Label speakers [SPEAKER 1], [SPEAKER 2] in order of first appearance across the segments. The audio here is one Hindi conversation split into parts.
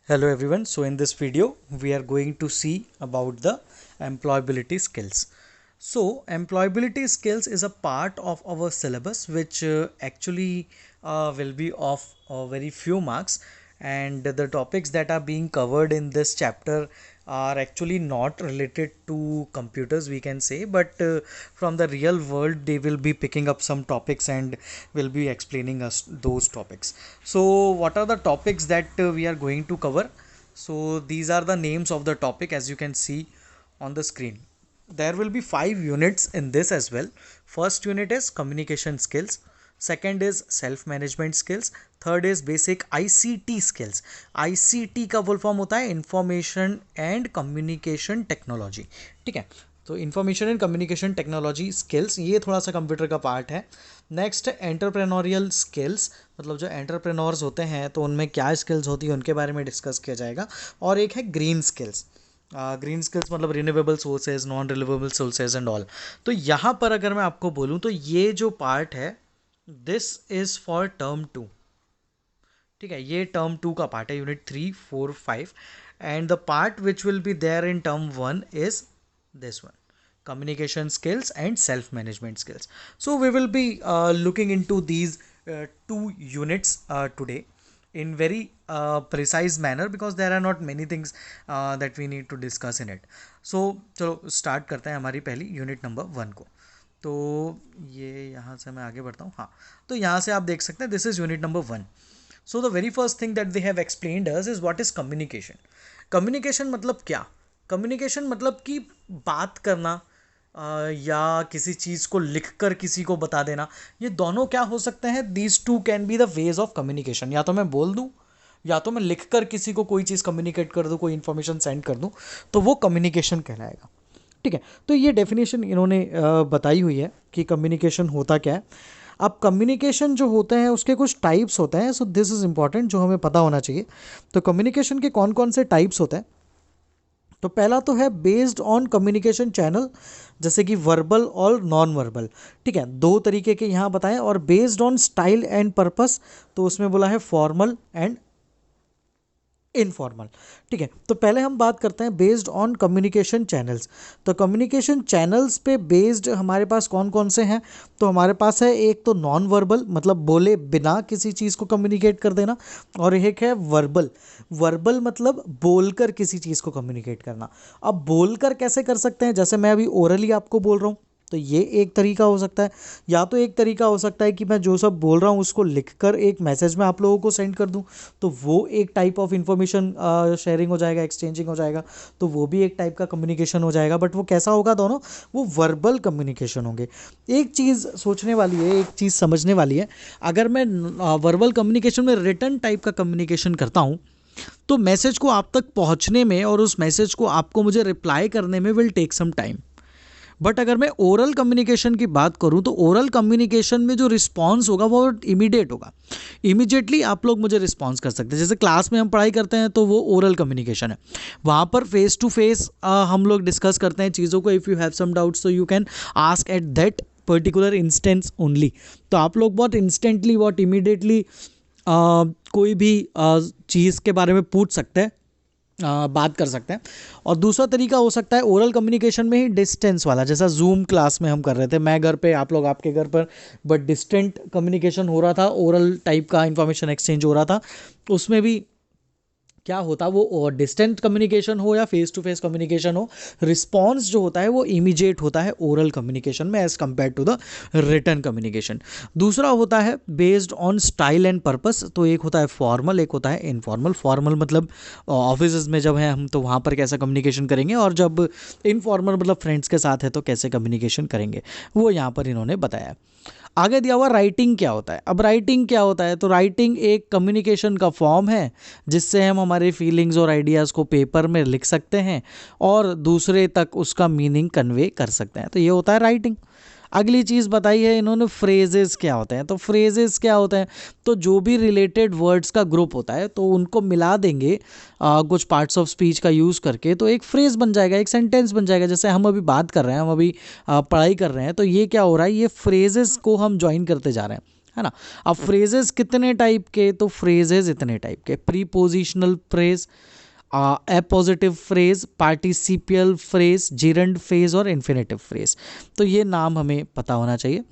[SPEAKER 1] Hello everyone. So in this video we are going to see about the employability skills. So employability skills is a part of our syllabus which actually will be of very few marks, and the topics that are being covered in this chapter are actually not related to computers, we can say, but from the real world they will be picking up some topics and will be explaining us those topics. So what are the topics that we are going to cover? So these are the names of the topic as you can see on the screen. There will be 5 units in this as well. First unit is communication skills, second is self management skills, third is basic ICT skills. ICT का फुल फॉर्म होता है इंफॉर्मेशन एंड कम्युनिकेशन टेक्नोलॉजी. ठीक है, तो information and communication technology skills ये थोड़ा सा कंप्यूटर का पार्ट है. नेक्स्ट एंटरप्रेन्योरियल स्किल्स, मतलब जो एंटरप्रेन्योर्स होते हैं तो उनमें क्या स्किल्स होती है उनके बारे में डिस्कस किया जाएगा. और एक है ग्रीन स्किल्स. ग्रीन स्किल्स मतलब renewable sources, non renewable sources and all. तो यहाँ पर अगर मैं आपको बोलूँ तो ये जो पार्ट है दिस इज फॉर टर्म 2. ठीक है, ये टर्म 2 का पार्ट है, unit 3, 4, 5. And the part which will be there in term 1 is this one, communication skills and self management skills. So we will be looking into these 2 units today in very precise manner because there are not many things that we need to discuss in it. So चलो स्टार्ट करते हैं हमारी पहली यूनिट नंबर 1 को. तो ये यहाँ से मैं आगे बढ़ता हूँ. हाँ, तो यहाँ से आप देख सकते हैं this is unit number 1. So the very first thing that they have explained us is what is communication. Communication मतलब क्या? कम्युनिकेशन मतलब कि बात करना या किसी चीज़ को लिख कर किसी को बता देना, ये दोनों क्या हो सकते हैं? These two can be the ways of communication. या तो मैं बोल दूँ या तो मैं लिख कर किसी को कोई चीज़ कम्युनिकेट कर दूँ, कोई इन्फॉर्मेशन सेंड कर दूँ, तो वो कम्युनिकेशन कहलाएगा. ठीक है, तो ये डेफिनेशन इन्होंने बताई हुई है कि कम्युनिकेशन होता क्या है. अब कम्युनिकेशन जो होते हैं उसके कुछ टाइप्स होते हैं. सो दिस इज़ इंपॉर्टेंट, जो हमें पता होना चाहिए. तो कम्युनिकेशन के कौन कौन से टाइप्स होते हैं? तो पहला तो है बेस्ड ऑन कम्युनिकेशन चैनल, जैसे कि वर्बल और नॉन वर्बल. ठीक है, 2 तरीके के यहाँ बताएं. और based on style and purpose, तो उसमें बोला है फॉर्मल एंड इनफॉर्मल. ठीक है, तो पहले हम बात करते हैं बेस्ड ऑन कम्युनिकेशन चैनल्स. तो कम्युनिकेशन चैनल्स पे बेस्ड हमारे पास कौन कौन से हैं? तो हमारे पास है एक तो नॉन वर्बल, मतलब बोले बिना किसी चीज़ को कम्युनिकेट कर देना. और एक है वर्बल. वर्बल मतलब बोलकर किसी चीज़ को कम्युनिकेट करना. अब बोलकर कैसे कर सकते हैं? जैसे मैं अभी ओरली आपको बोल रहा हूँ, तो ये एक तरीका हो सकता है. या तो एक तरीका हो सकता है कि मैं जो सब बोल रहा हूँ उसको लिखकर एक मैसेज में आप लोगों को सेंड कर दूँ, तो वो एक टाइप ऑफ इंफॉर्मेशन शेयरिंग हो जाएगा, एक्सचेंजिंग हो जाएगा. तो वो भी एक टाइप का कम्युनिकेशन हो जाएगा, बट वो कैसा होगा? दोनों वो वर्बल कम्युनिकेशन होंगे. एक चीज़ सोचने वाली है, एक चीज़ समझने वाली है. अगर मैं वर्बल कम्युनिकेशन में रिटर्न टाइप का कम्युनिकेशन करता हूँ तो मैसेज को आप तक पहुँचने में और उस मैसेज को आपको मुझे रिप्लाई करने में will take some time. But अगर मैं ओरल कम्युनिकेशन की बात करूं तो ओरल कम्युनिकेशन में जो रिस्पॉन्स होगा वो इमीडिएट होगा. इमीडिएटली आप लोग मुझे रिस्पॉन्स कर सकते हैं. जैसे क्लास में हम पढ़ाई करते हैं तो वो ओरल कम्युनिकेशन है. वहाँ पर फेस टू फेस हम लोग डिस्कस करते हैं चीज़ों को. If you have some doubts तो you can ask at that particular instance only. तो आप लोग बहुत इंस्टेंटली, बहुत इमीडिएटली कोई भी चीज़ के बारे में पूछ सकते हैं, बात कर सकते हैं. और दूसरा तरीका हो सकता है ओरल कम्युनिकेशन में ही डिस्टेंस वाला, जैसा जूम क्लास में हम कर रहे थे, मैं घर पे, आप लोग आपके घर पर, बट डिस्टेंट कम्युनिकेशन हो रहा था, ओरल टाइप का इंफॉर्मेशन एक्सचेंज हो रहा था. उसमें भी क्या होता, वो डिस्टेंट कम्युनिकेशन हो या फेस टू फेस कम्युनिकेशन हो, रिस्पॉन्स जो होता है वो इमीडिएट होता है ओरल कम्युनिकेशन में as compared to the written communication. दूसरा होता है based on style and purpose. तो एक होता है फॉर्मल, एक होता है इनफॉर्मल. फॉर्मल मतलब ऑफिस में जब हैं हम तो वहाँ पर कैसा कम्युनिकेशन करेंगे, और जब इनफॉर्मल मतलब फ्रेंड्स के साथ है तो कैसे कम्युनिकेशन करेंगे, वो यहाँ पर इन्होंने बताया. आगे दिया हुआ राइटिंग क्या होता है. अब राइटिंग क्या होता है? तो राइटिंग एक कम्युनिकेशन का फॉर्म है जिससे हम हमारे फीलिंग्स और आइडियाज़ को पेपर में लिख सकते हैं और दूसरे तक उसका मीनिंग कन्वे कर सकते हैं. तो ये होता है राइटिंग. अगली चीज़ बताई है इन्होंने फ्रेजेस क्या होते हैं. तो फ्रेजेस क्या होते हैं? तो जो भी रिलेटेड वर्ड्स का ग्रुप होता है तो उनको मिला देंगे कुछ पार्ट्स ऑफ स्पीच का यूज़ करके, तो एक फ्रेज बन जाएगा, एक सेंटेंस बन जाएगा. जैसे हम अभी बात कर रहे हैं, हम अभी पढ़ाई कर रहे हैं, तो ये क्या हो रहा है? ये फ्रेजेस को हम ज्वाइन करते जा रहे हैं. है ना। अब फ्रेजेस कितने टाइप के, तो फ्रेजेस इतने टाइप के, prepositional phrase, appositive phrase, participial phrase, gerund phrase और इन्फिनेटिव फ्रेज। तो ये नाम हमें पता होना चाहिए।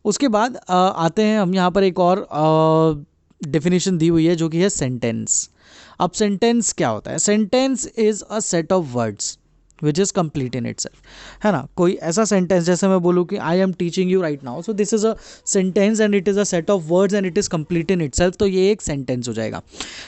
[SPEAKER 1] उसके बाद आते हैं हम यहाँ पर एक और डेफिनेशन दी हुई है जो कि है सेंटेंस। अब सेंटेंस क्या होता है? Sentence is a set of words which is complete in itself, है ना। कोई ऐसा सेंटेंस, जैसे मैं बोलूँ कि I am teaching you right now, so this is a sentence and it is a set of words and it is complete in itself, तो ये एक सेंटेंस हो जाएगा।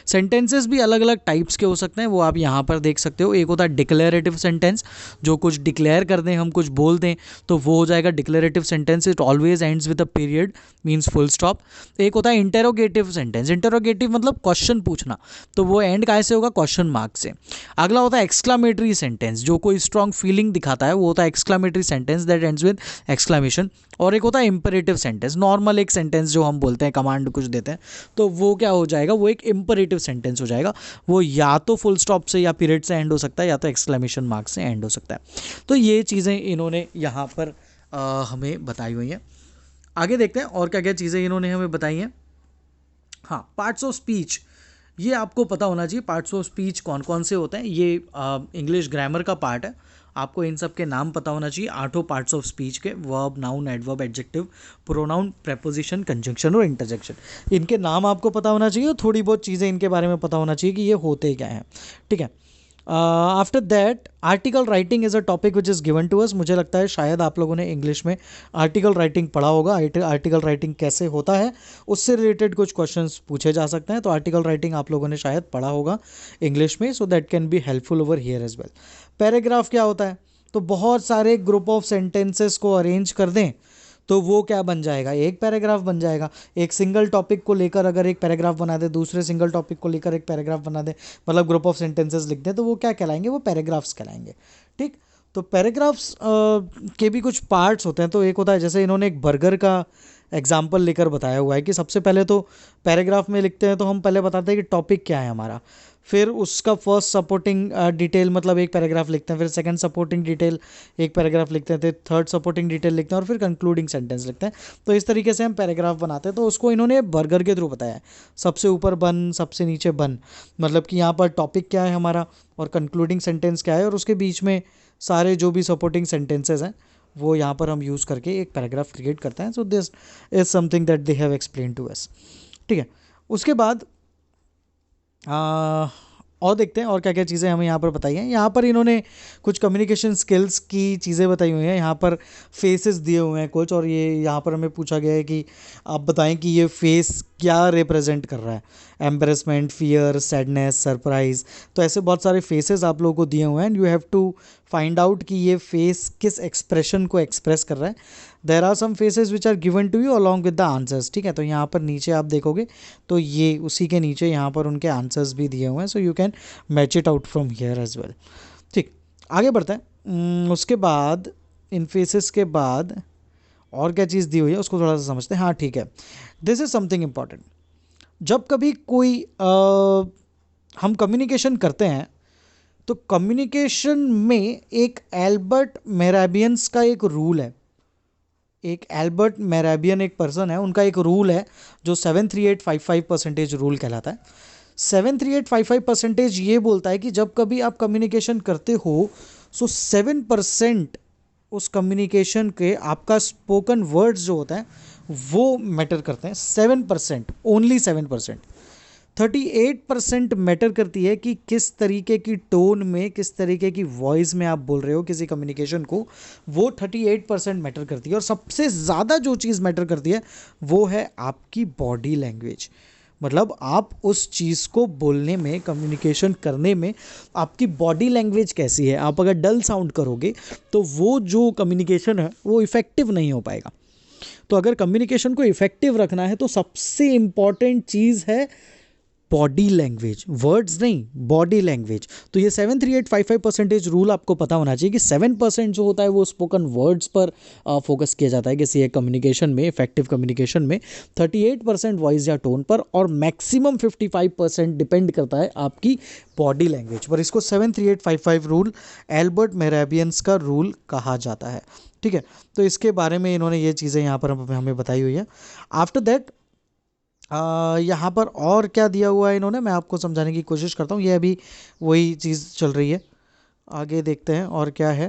[SPEAKER 1] सेंटेंसेस भी अलग अलग टाइप्स के हो सकते हैं, वो आप यहाँ पर देख सकते हो। एक होता है डिक्लेरेटिव सेंटेंस, जो कुछ डिक्लेयर कर दें, हम कुछ बोल दें तो वो हो जाएगा declarative sentence, it always ends with a period, means full stop. एक होता है इंटेरोगेटिव सेंटेंस, इंटेरोगेटिव मतलब क्वेश्चन पूछना, तो वो एंड कैसे होगा? क्वेश्चन मार्क से। अगला होता है एक्सक्लामेटरी सेंटेंस, जो कोई स्ट्रॉन्ग फीलिंग दिखाता है, वो होता है exclamatory sentence that ends with exclamation. और एक होता है इंपरेटिव सेंटेंस, नॉर्मल एक सेंटेंस जो हम बोलते हैं, कमांड कुछ देते हैं, तो वो क्या हो जाएगा? वो एक इंपरेटिव सेंटेंस हो जाएगा। वो या तो फुल स्टॉप से या पीरियड से एंड हो सकता है, या तो एक्सक्लामेशन मार्क से एंड हो सकता है। तो ये चीज़ें इन्होंने यहाँ पर हमें बताई हुई हैं। आगे देखते हैं और क्या क्या चीज़ें इन्होंने हमें बताई हैं। हाँ, पार्ट्स ऑफ स्पीच, ये आपको पता होना चाहिए। पार्ट्स ऑफ स्पीच कौन कौन से होते हैं? ये इंग्लिश ग्रामर का पार्ट है, आपको इन सब के नाम पता होना चाहिए। 8 पार्ट्स ऑफ स्पीच के, verb, noun, adverb, adjective, pronoun, preposition, conjunction और इंटरजेक्शन, इनके नाम आपको पता होना चाहिए। और थोड़ी बहुत चीज़ें इनके बारे में पता होना चाहिए कि ये होते क्या हैं, ठीक है। After that article writing is a topic which is given to us. मुझे लगता है शायद आप लोगों ने इंग्लिश में आर्टिकल राइटिंग पढ़ा होगा। आर्टिकल राइटिंग कैसे होता है उससे रिलेटेड कुछ क्वेश्चंस पूछे जा सकते हैं, तो आर्टिकल राइटिंग आप लोगों ने शायद पढ़ा होगा इंग्लिश में, so that can be helpful over here as well. Paragraph क्या होता है? तो बहुत सारे ग्रुप ऑफ सेंटेंसेस को अरेंज कर दें तो वो क्या बन जाएगा? एक पैराग्राफ बन जाएगा। एक सिंगल टॉपिक को लेकर अगर एक पैराग्राफ बना दे, दूसरे सिंगल टॉपिक को लेकर एक पैराग्राफ बना दे, मतलब ग्रुप ऑफ सेंटेंसेस लिख दें, तो वो क्या कहलाएंगे? वो पैराग्राफ्स कहलाएंगे, ठीक। तो पैराग्राफ्स के भी कुछ पार्ट्स होते हैं। तो एक होता है, जैसे इन्होंने एक बर्गर का एग्जाम्पल लेकर बताया हुआ है कि सबसे पहले तो पैराग्राफ में लिखते हैं तो हम पहले बताते हैं कि टॉपिक क्या है हमारा, फिर उसका फर्स्ट सपोर्टिंग डिटेल, मतलब एक पैराग्राफ लिखते हैं, फिर सेकंड सपोर्टिंग डिटेल एक पैराग्राफ लिखते हैं, फिर थर्ड सपोर्टिंग डिटेल लिखते हैं, और फिर कंक्लूडिंग सेंटेंस लिखते हैं। तो इस तरीके से हम पैराग्राफ बनाते हैं। तो उसको इन्होंने बर्गर के थ्रू बताया है, सबसे ऊपर बन, सबसे नीचे बन, मतलब कि यहाँ पर टॉपिक क्या है हमारा और कंक्लूडिंग सेंटेंस क्या है, और उसके बीच में सारे जो भी सपोर्टिंग सेंटेंसेज हैं वो यहाँ पर हम यूज़ करके एक पैराग्राफ क्रिएट करते हैं। So this is something that they have explain to us, ठीक है। उसके बाद और देखते हैं और क्या क्या चीज़ें हमें यहाँ पर बताई हैं। यहाँ पर इन्होंने कुछ कम्युनिकेशन स्किल्स की चीज़ें बताई हुई हैं। यहाँ पर फेसेस दिए हुए हैं कुछ, और ये यहाँ पर हमें पूछा गया है कि आप बताएं कि ये फेस क्या रिप्रेजेंट कर रहा है, एम्बेरसमेंट, फियर, सैडनेस, सरप्राइज। तो ऐसे बहुत सारे फेसेस आप लोगों को दिए हुए हैं and you have to find out कि ये फेस किस एक्सप्रेशन को एक्सप्रेस कर रहा है। There are some faces which are given to you along with the answers, ठीक है। तो यहाँ पर नीचे आप देखोगे तो ये उसी के नीचे यहाँ पर उनके आंसर्स भी दिए हुए हैं, so you can match it out from here as well, ठीक। आगे बढ़ते हैं। उसके बाद इन फेसेस के बाद और क्या चीज़ दी हुई है उसको थोड़ा सा समझते हैं। हाँ, ठीक है, दिस इज समथिंग इम्पॉर्टेंट। जब कभी कोई हम कम्युनिकेशन करते हैं तो कम्युनिकेशन में एक एल्बर्ट मेहराबियंस का एक रूल है। एक एल्बर्ट मेहराबियन एक पर्सन है, उनका एक रूल है जो 73855% रूल कहलाता है। 73855% ये बोलता है कि जब कभी आप कम्युनिकेशन करते हो सो 7% उस कम्युनिकेशन के आपका स्पोकन वर्ड्स जो होता है वो मैटर करते हैं। 7%, ओनली 7%। 38% मैटर करती है कि किस तरीके की टोन में, किस तरीके की वॉइस में आप बोल रहे हो किसी कम्युनिकेशन को, वो 38% मैटर करती है। और सबसे ज़्यादा जो चीज़ मैटर करती है वो है आपकी बॉडी लैंग्वेज। मतलब आप उस चीज़ को बोलने में, कम्युनिकेशन करने में आपकी बॉडी लैंग्वेज कैसी है। आप अगर डल साउंड करोगे तो वो जो कम्युनिकेशन है वो इफ़ेक्टिव नहीं हो पाएगा। तो अगर कम्युनिकेशन को इफ़ेक्टिव रखना है तो सबसे इम्पॉर्टेंट चीज़ है बॉडी लैंग्वेज, वर्ड्स नहीं, बॉडी लैंग्वेज। तो ये 73855% रूल आपको पता होना चाहिए कि 7% जो होता है वो स्पोकन वर्ड्स पर फोकस किया जाता है किसी एक कम्युनिकेशन में, इफेक्टिव कम्युनिकेशन में। 38% वॉइस या टोन पर, और मैक्सिमम 55% डिपेंड करता है आपकी बॉडी लैंग्वेज पर। इसको 73855 रूल, एल्बर्ट मेहराबियंस का रूल कहा जाता है, ठीक है, तो इसके बारे में इन्होंने ये चीज़ें यहाँ पर हमें बताई हुई है। आफ्टर दैट यहाँ पर और क्या दिया हुआ है इन्होंने, मैं आपको समझाने की कोशिश करता हूँ। ये अभी वही चीज़ चल रही है, आगे देखते हैं और क्या है।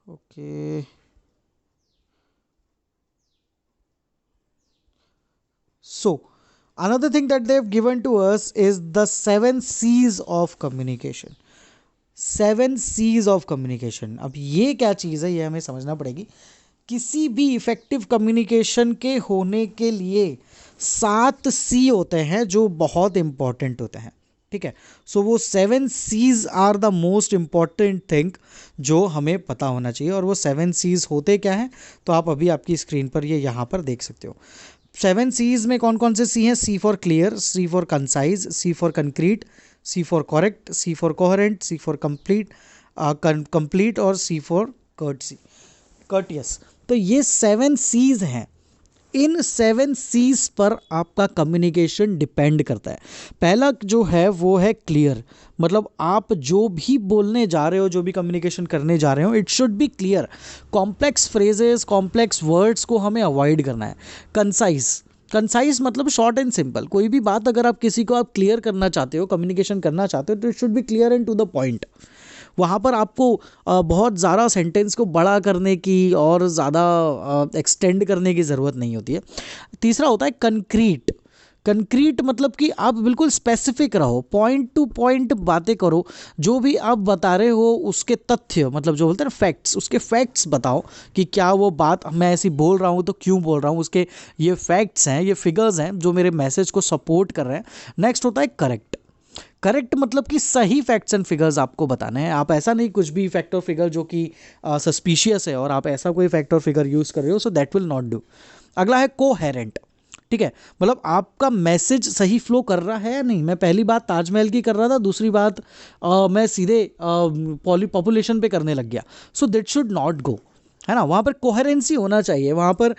[SPEAKER 1] Okay, so another thing that they've given to us is the 7 C's of communication। 7 C's of communication, अब ये क्या चीज़ है ये हमें समझना पड़ेगी। किसी भी इफेक्टिव कम्युनिकेशन के होने के लिए 7 C होते हैं जो बहुत इंपॉर्टेंट होते हैं, ठीक है। सो वो 7 C's are the most important thing जो हमें पता होना चाहिए। और वो 7 C's होते क्या हैं, तो आप अभी आपकी स्क्रीन पर ये यहाँ पर देख सकते हो। 7 C's में कौन कौन से C हैं? C for clear, C for concise, C for concrete, C for correct, C for coherent, C for complete, complete और C फॉर कर्टियस। तो ये 7 C's हैं। इन 7 C's पर आपका कम्युनिकेशन डिपेंड करता है। पहला जो है वो है क्लियर, मतलब आप जो भी बोलने जा रहे हो, जो भी कम्युनिकेशन करने जा रहे हो, it should be clear. Complex phrases, complex words को हमें अवॉइड करना है। कंसाइज मतलब शॉर्ट एंड सिंपल। कोई भी बात अगर आप किसी को आप क्लियर करना चाहते हो, कम्युनिकेशन करना चाहते हो, तो it should be clear and to the point. वहाँ पर आपको बहुत ज़्यादा सेंटेंस को बड़ा करने की और ज़्यादा एक्सटेंड करने की ज़रूरत नहीं होती है। तीसरा होता है कंक्रीट। कंक्रीट मतलब कि आप बिल्कुल स्पेसिफिक रहो, पॉइंट टू पॉइंट बातें करो। जो भी आप बता रहे हो उसके तथ्य, मतलब जो बोलते हैं ना फैक्ट्स, उसके फैक्ट्स बताओ कि क्या वो बात मैं ऐसी बोल रहा हूँ तो क्यों बोल रहा हूँ, उसके ये फैक्ट्स हैं, ये फिगर्स हैं जो मेरे मैसेज को सपोर्ट कर रहे हैं। नेक्स्ट होता है करेक्ट। करेक्ट मतलब कि सही फैक्ट्स एंड फिगर्स आपको बताने हैं। आप ऐसा नहीं कुछ भी फैक्ट और फिगर जो कि सस्पिशियस है और आप ऐसा कोई फैक्ट और फिगर यूज़ कर रहे हो, so that will not do. अगला है कोहेरेंट, ठीक है, मतलब आपका मैसेज सही फ्लो कर रहा है या नहीं। मैं पहली बात ताजमहल की कर रहा था, दूसरी बात मैं सीधे पॉपुलेशन पे करने लग गया, so that should not go, है ना। वहाँ पर कोहेरेंसी होना चाहिए, वहाँ पर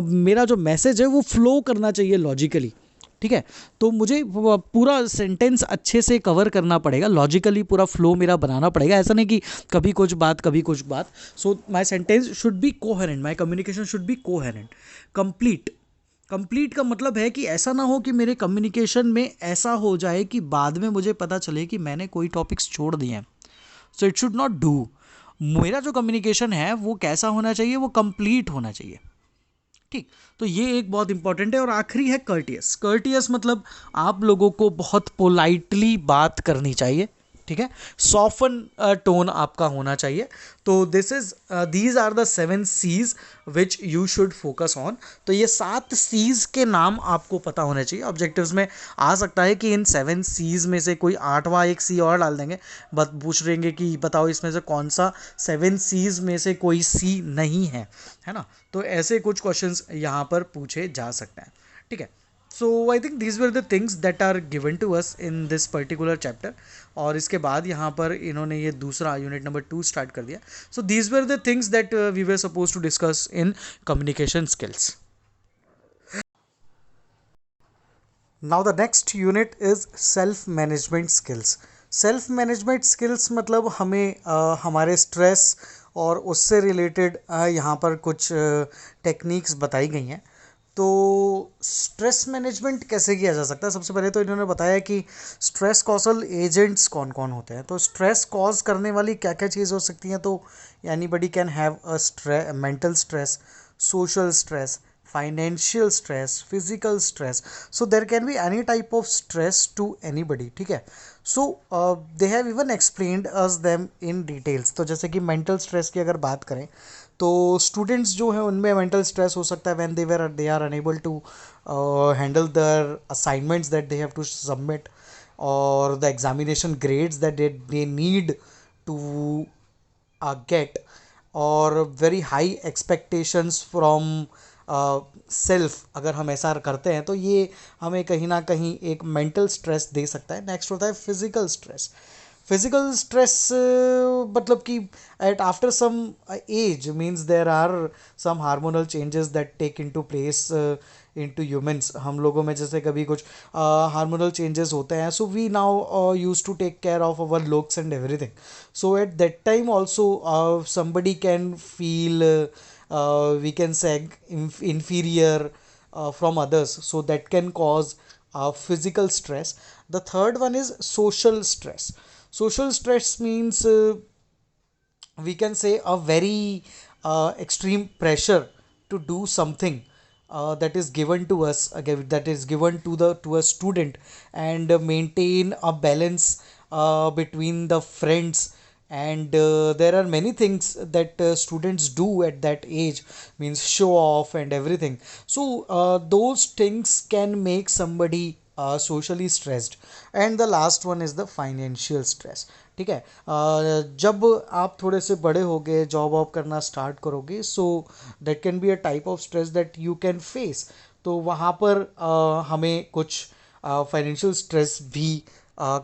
[SPEAKER 1] मेरा जो मैसेज है वो फ्लो करना चाहिए लॉजिकली, ठीक है। तो मुझे पूरा सेंटेंस अच्छे से कवर करना पड़ेगा, लॉजिकली पूरा फ्लो मेरा बनाना पड़ेगा। ऐसा नहीं कि कभी कुछ बात कभी कुछ बात। So my sentence should be coherent, my communication should be coherent. Complete, complete का मतलब है कि ऐसा ना हो कि मेरे कम्युनिकेशन में ऐसा हो जाए कि बाद में मुझे पता चले कि मैंने कोई टॉपिक्स छोड़ दिए हैं। So it should not do. मेरा जो कम्युनिकेशन है वो कैसा होना चाहिए, वो कंप्लीट होना चाहिए, ठीक। तो ये एक बहुत इंपॉर्टेंट है। और आखिरी है कर्टियस। कर्टियस मतलब आप लोगों को बहुत पोलाइटली बात करनी चाहिए, ठीक है। सॉफ्टन टोन आपका होना चाहिए। तो these are the 7 C's which you should focus on. तो ये 7 C's के नाम आपको पता होने चाहिए। ऑब्जेक्टिव्स में आ सकता है कि इन 7 C's में से कोई 8वां एक C और डाल देंगे, बट पूछ रहेंगे कि बताओ इसमें से कौन सा 7 C's में से कोई C नहीं है ना। तो ऐसे कुछ क्वेश्चंस यहाँ पर पूछे जा सकते हैं, ठीक है। So I think these were the things that are given to us in this particular chapter. और इसके बाद यहाँ पर इन्होंने ये दूसरा यूनिट नंबर 2 स्टार्ट कर दिया। So these were the things that we were suppose to discuss in communication skills. Now the next unit is self management skills. Self management skills मतलब हमें हमारे स्ट्रेस और उससे रिलेटेड यहाँ पर कुछ टेक्निक्स बताई गई हैं। तो स्ट्रेस मैनेजमेंट कैसे किया जा सकता है? सबसे पहले तो इन्होंने बताया कि स्ट्रेस कॉजल एजेंट्स कौन कौन होते हैं। तो स्ट्रेस कॉज करने वाली क्या क्या चीज़ हो सकती हैं? तो anybody can have a mental stress, social stress, financial stress, physical stress. So there can be any type of stress to anybody, ठीक है। So they have even explained us them in details. तो जैसे कि mental stress की अगर बात करें तो स्टूडेंट्स जो हैं उनमें मेंटल स्ट्रेस हो सकता है when they are unable to handle their assignments that they have to submit और the examination grades that they need to get और very high expectations from self. अगर हम ऐसा करते हैं तो ये हमें कहीं ना कहीं एक मेंटल स्ट्रेस दे सकता है। नेक्स्ट होता है फिजिकल स्ट्रेस। physical stress मतलब कि at after some age means there are some hormonal changes that take into place into humans. हम लोगों में जैसे कभी कुछ hormonal changes होते हैं, so we now used to take care of our looks and everything. So at that time also somebody can feel we can say inferior from others, so that can cause physical stress. The third one is social stress. Social stress means we can say a very extreme pressure to do something that is given to us, again, that is given to the to a student, and maintain a balance between the friends. And there are many things that students do at that age, means show off and everything. So those things can make somebody socially stressed. And the last one is the financial stress. ठीक है, जब आप थोड़े से बड़े हो गए, जॉब वॉब करना स्टार्ट करोगे, सो that can be a type of stress that you can face. तो वहाँ पर हमें कुछ फाइनेंशियल स्ट्रेस भी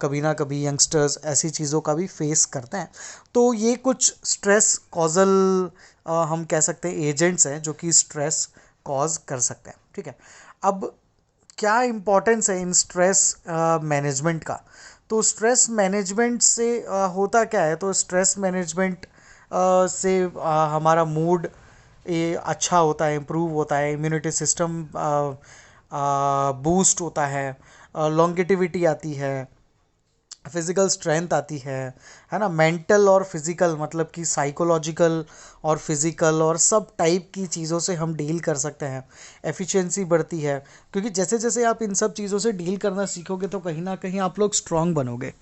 [SPEAKER 1] कभी ना कभी यंगस्टर्स ऐसी चीज़ों का भी फेस करते हैं. तो ये कुछ स्ट्रेस कॉजल हम कह सकते हैं एजेंट्स हैं जो कि स्ट्रेस कॉज कर सकते हैं. ठीक है, अब क्या इम्पोर्टेंस है इन स्ट्रेस मैनेजमेंट का. तो स्ट्रेस मैनेजमेंट से होता क्या है, तो स्ट्रेस मैनेजमेंट से हमारा मूड ये अच्छा होता है, इम्प्रूव होता है, इम्यूनिटी सिस्टम बूस्ट होता है, लॉन्गेटिविटी आती है, फिज़िकल स्ट्रेंथ आती है ना. मेंटल और फिज़िकल मतलब कि साइकोलॉजिकल और फिज़िकल और सब टाइप की चीज़ों से हम डील कर सकते हैं. एफिशिएंसी बढ़ती है, क्योंकि जैसे जैसे आप इन सब चीज़ों से डील करना सीखोगे तो कहीं ना कहीं आप लोग स्ट्रांग बनोगे.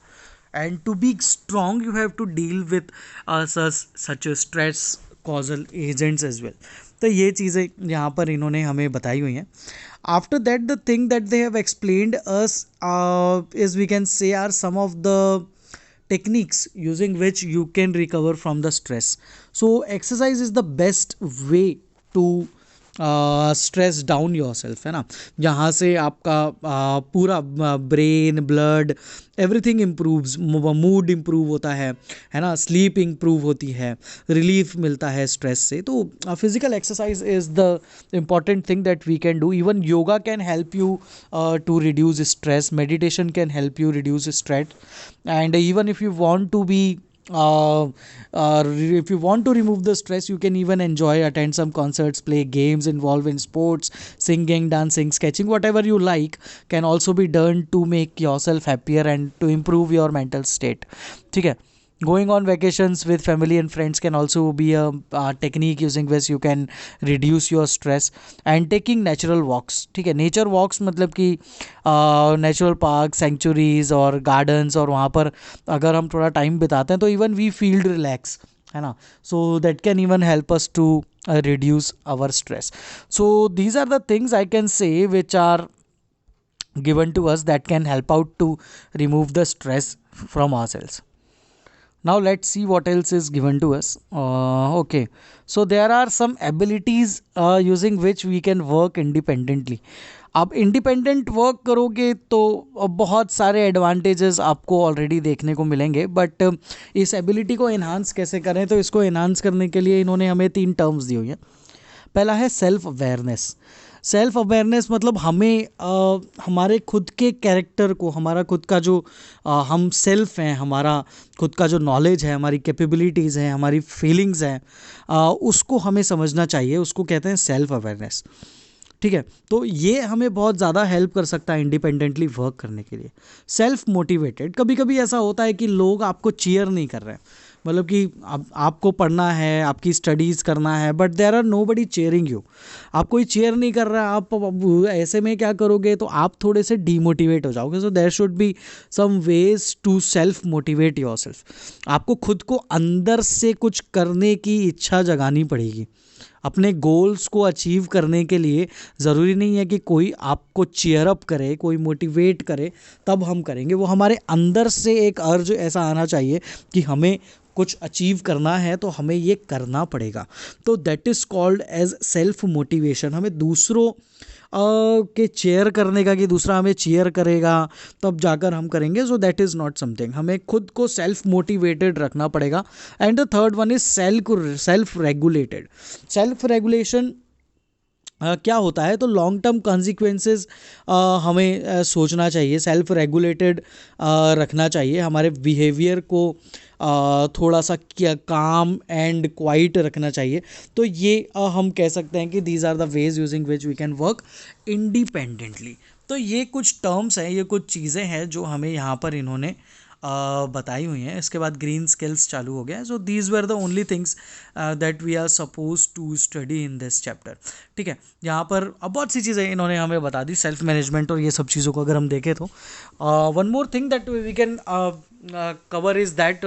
[SPEAKER 1] And to be strong you have to deal with such stress causal agents as well. तो ये चीज़ें यहाँ पर इन्होंने हमें बताई हुई हैं. After that, the thing that they have explained us is, we can say, are some of the techniques using which you can recover from the stress. So exercise is the best way to stress down your self, है ना. जहाँ से आपका पूरा brain, blood, everything improves, mood improve होता है ना. स्लीप इम्प्रूव होती है, रिलीफ मिलता है स्ट्रेस से. तो physical exercise is the important thing that we can do. Even yoga can help you to reduce stress, meditation can help you reduce stress. And even if you want to be if you want to remove the stress, you can even enjoy, attend some concerts, play games, involve in sports, singing, dancing, sketching, whatever you like can also be done to make yourself happier and to improve your mental state. ठीक है, going on vacations with family and friends can also be a technique using which you can reduce your stress. And taking natural walks, ठीक है. नेचर वॉक्स मतलब कि नेचुरल पार्क, सेंचुरीज और गार्डन्स, और वहाँ पर अगर हम थोड़ा टाइम बिताते हैं तो इवन वी फील रिलैक्स, है ना. So that can even help us to reduce our stress. So these are the things I can say which are given to us that can help out to remove the stress from ourselves. Now let's see what else is given to us. Okay, so there are some abilities using which we can work independently. आप इंडिपेंडेंट वर्क करोगे तो बहुत सारे एडवांटेजेस आपको ऑलरेडी देखने को मिलेंगे. बट इस एबिलिटी को एनहांस कैसे करें, तो इसको एनहांस करने के लिए इन्होंने हमें 3 टर्म्स दी हुई हैं. पहला है सेल्फ अवेयरनेस. सेल्फ अवेयरनेस मतलब हमें हमारे खुद के कैरेक्टर को, हमारा खुद का जो हम सेल्फ हैं, हमारा खुद का जो नॉलेज है, हमारी कैपेबिलिटीज़ हैं, हमारी फीलिंग्स हैं, उसको हमें समझना चाहिए. उसको कहते हैं सेल्फ अवेयरनेस. ठीक है, तो ये हमें बहुत ज़्यादा हेल्प कर सकता है इंडिपेंडेंटली वर्क करने के लिए. सेल्फ मोटिवेटेड, कभी कभी ऐसा होता है कि लोग आपको चीयर नहीं कर रहे हैं, मतलब कि आपको पढ़ना है, आपकी स्टडीज़ करना है, but there are nobody cheering you. आप कोई चेयर नहीं कर रहा है, आप ऐसे में क्या करोगे, तो आप थोड़े से डीमोटिवेट हो जाओगे. So there should be some ways to self motivate yourself. आपको खुद को अंदर से कुछ करने की इच्छा जगानी पड़ेगी. अपने गोल्स को अचीव करने के लिए ज़रूरी नहीं है कि कोई आपको चीयर अप करे, कोई मोटिवेट करे तब हम करेंगे. वो हमारे अंदर से एक अर्ज ऐसा आना चाहिए कि हमें कुछ अचीव करना है तो हमें ये करना पड़ेगा. तो that is called as self motivation. हमें दूसरों कि चेयर करने का, कि दूसरा हमें चेयर करेगा तब जाकर हम करेंगे, so that is not something. हमें खुद को सेल्फ मोटिवेटेड रखना पड़ेगा. And the third one is self regulated. Self regulation क्या होता है, तो लॉन्ग टर्म कॉन्सिक्वेंसेस हमें सोचना चाहिए. सेल्फ रेगुलेटेड रखना चाहिए. हमारे बिहेवियर को थोड़ा सा क्या काम एंड क्वाइट रखना चाहिए. तो ये हम कह सकते हैं कि these are the ways using which we can work independently. तो ये कुछ टर्म्स हैं, ये कुछ चीज़ें हैं जो हमें यहाँ पर इन्होंने बताई हुई हैं. इसके बाद ग्रीन स्किल्स चालू हो गया है. So these were the only things that we are suppose to study in this chapter. ठीक है, यहाँ पर अब बहुत सी चीज़ें इन्होंने हमें बता दी, सेल्फ मैनेजमेंट और ये सब चीज़ों को अगर हम देखें तो one more thing that we can cover is that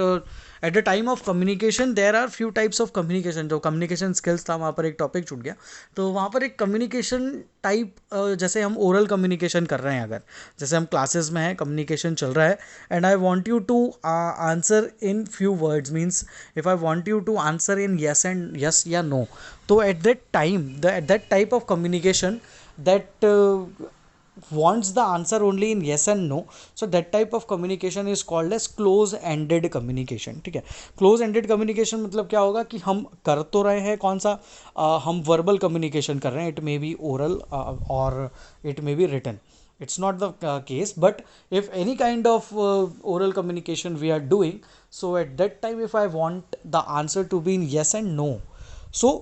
[SPEAKER 1] at the time of communication there are few types of communication. जो कम्युनिकेशन स्किल्स था वहाँ पर एक टॉपिक छूट गया. तो वहाँ पर एक कम्युनिकेशन टाइप, जैसे हम ओरल कम्युनिकेशन कर रहे हैं, अगर जैसे हम क्लासेस में हैं, कम्युनिकेशन चल रहा है and I want you to answer in few words, means if I want you to answer in yes and yes या नो, तो at that time at that type of communication that wants the answer only in yes and no, so that type of communication is called as close ended communication. ठीक है, close ended communication मतलब क्या होगा कि हम कर तो रहे हैं कौन सा, हम वर्बल कम्युनिकेशन कर रहे हैं, इट मे बी ओरल और it may be written, it's not the case, but if any kind of oral communication we are doing, so at that time if I want the answer to be in yes and no, so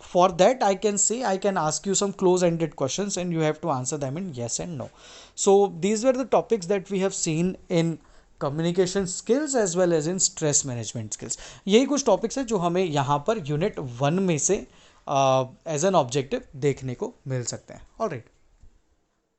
[SPEAKER 1] for that I can say, I can ask you some close ended questions and you have to answer them in yes and no. So these were the topics that we have seen in communication skills as well as in stress management skills. यही कुछ टॉपिक्स हैं जो हमें यहाँ पर यूनिट 1 में से एज एन ऑब्जेक्टिव देखने को मिल सकते हैं. ऑलराइट.